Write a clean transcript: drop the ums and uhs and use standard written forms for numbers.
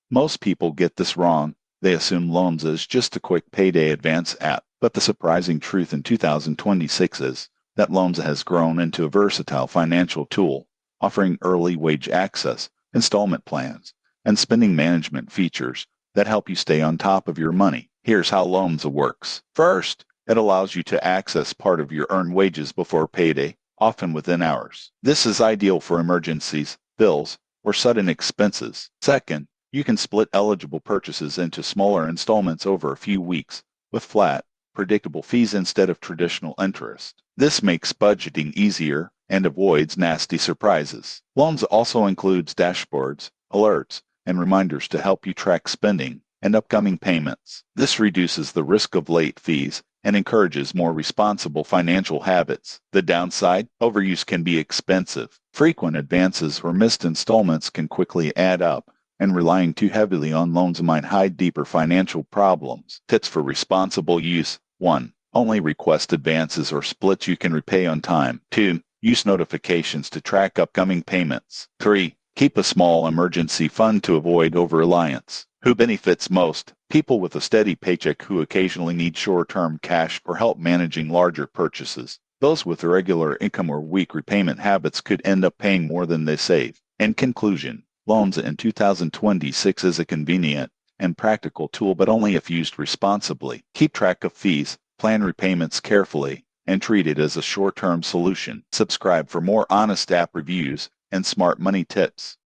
Most people get this wrong. They assume loans is just a quick payday advance app, but the surprising truth in 2026 is that Loans has grown into a versatile financial tool, offering early wage access, installment plans, and spending management features that help you stay on top of your money. Here's how Loans works. First, it allows you to access part of your earned wages before payday, often within hours. This is ideal for emergencies, bills, or sudden expenses. Second, you can split eligible purchases into smaller installments over a few weeks with flat, predictable fees instead of traditional interest. This makes budgeting easier and avoids nasty surprises. Loans also includes dashboards, alerts, and reminders to help you track spending and upcoming payments. This reduces the risk of late fees and encourages more responsible financial habits. The downside, overuse can be expensive. Frequent advances or missed installments can quickly add up, and relying too heavily on loans might hide deeper financial problems. Tips for responsible use. 1. Only request advances or splits you can repay on time. 2. Use notifications to track upcoming payments. 3. Keep a small emergency fund to avoid over-reliance. Who benefits most? People with a steady paycheck who occasionally need short-term cash or help managing larger purchases. Those with irregular income or weak repayment habits could end up paying more than they save. In conclusion, Loans in 2026 is a convenient and practical tool, but only if used responsibly. Keep track of fees, plan repayments carefully, and treat it as a short-term solution. Subscribe for more honest app reviews and smart money tips.